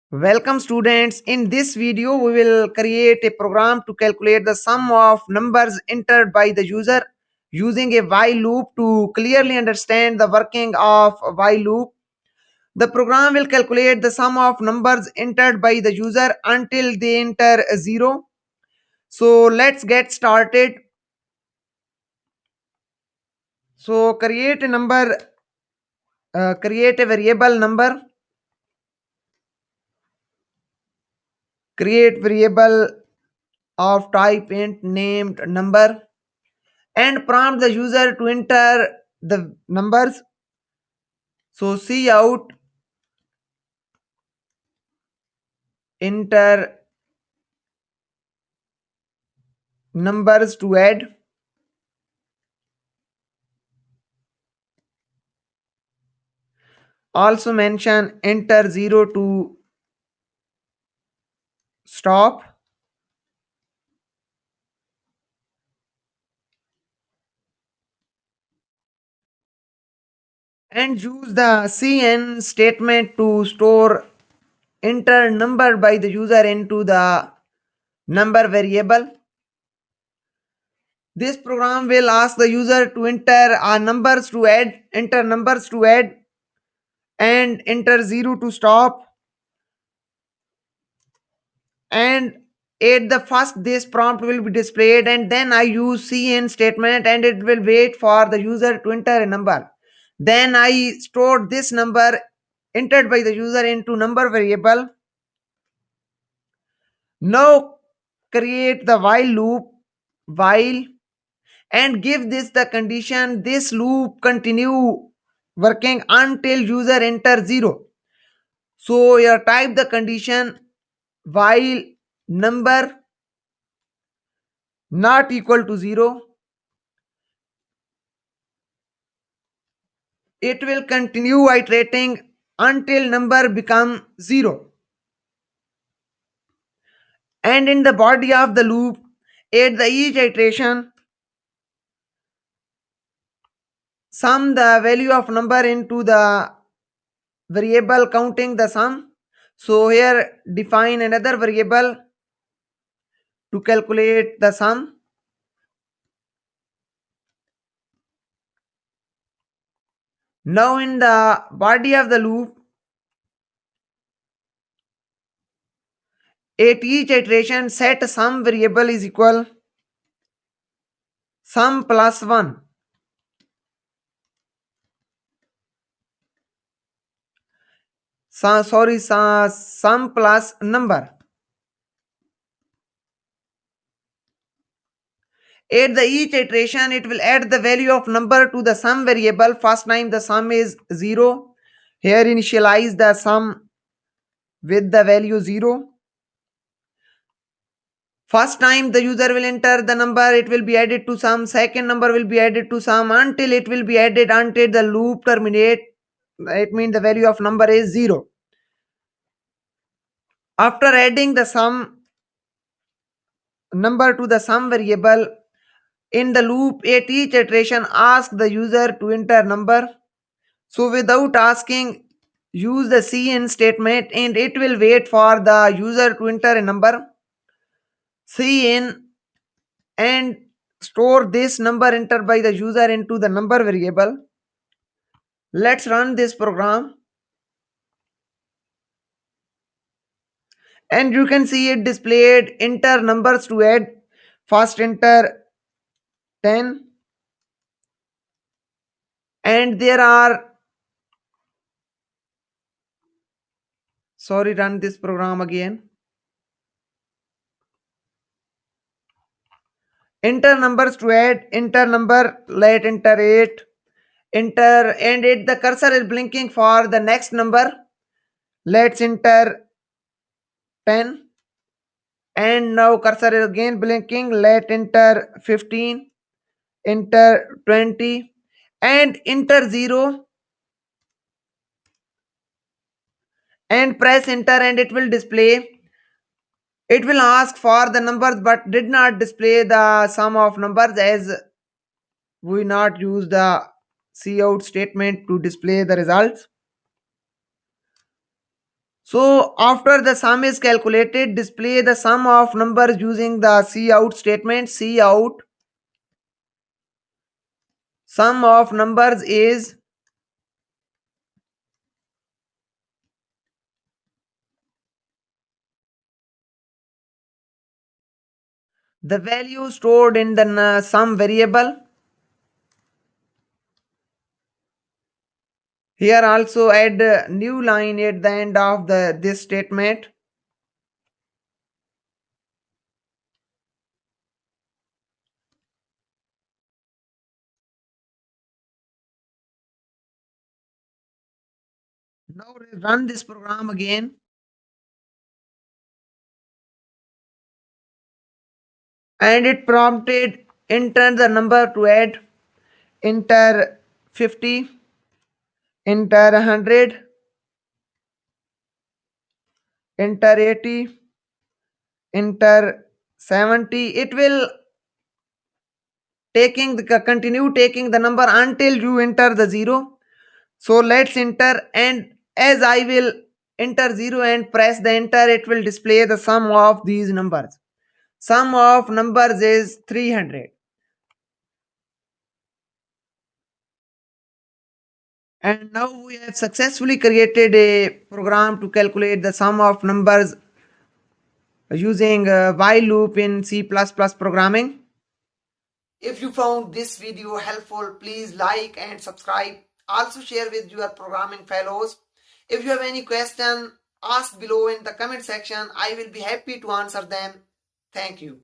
Welcome students. In this video we will create a program to calculate the sum of numbers entered by the user using a while loop. To clearly understand the working of a while loop, the program will calculate the sum of numbers entered by the user until they enter 0. So let's get started. So create a variable number, create variable of type int named number, and prompt the user to enter the numbers. So see out, enter numbers to add. Also mention enter 0 to stop, and use the cn statement to store enter number by the user into the number variable. This program will ask the user to enter numbers to add, and enter 0 to stop, and at the first this prompt will be displayed, and then I use cn statement and it will wait for the user to enter a number. Then I store this number entered by the user into number variable. Now create the while loop, while, and give this the condition this loop continue working until user enter 0. So you type the condition while number not equal to 0, it will continue iterating until number become 0. And in the body of the loop, at the each iteration, sum the value of number into the variable counting the sum. So here define another variable to calculate the sum. Now in the body of the loop, at each iteration set sum variable is equal sum plus 1. Sum plus number. At the each iteration, it will add the value of number to the sum variable. First time the sum is 0. Here initialize the sum with the value 0. First time the user will enter the number, it will be added to sum. Second number will be added to sum until it will be added until the loop terminate. It means the value of number is 0. After adding the sum number to the sum variable, in the loop at each iteration ask the user to enter number. So without asking, use the cn statement and it will wait for the user to enter a number. Cn and store this number entered by the user into the number variable. Let's run this program. And you can see it displayed enter numbers to add. First enter 10. And there are, sorry, run this program again. Enter numbers to add, enter number, let enter 8. Enter, and it the cursor is blinking for the next number. Let's enter 10. And now cursor is again blinking. Let enter 15. Enter 20. And enter 0. And press enter and it will display. It will ask for the numbers but did not display the sum of numbers as we not use the cout statement to display the results. So after the sum is calculated, display the sum of numbers using the cout statement. Cout sum of numbers is the value stored in the sum variable. Here also add a new line at the end of this statement. Now run this program again. And it prompted enter the number to add, enter 50, enter 100, enter 80, enter 70. It will continue taking the number until you enter the 0. So let's enter, and as I will enter 0 and press the enter, it will display the sum of these numbers. Sum of numbers is 300. And now we have successfully created a program to calculate the sum of numbers using a while loop in C++ programming. If you found this video helpful, please like and subscribe. Also share with your programming fellows. If you have any question, ask below in the comment section. I will be happy to answer them. Thank you.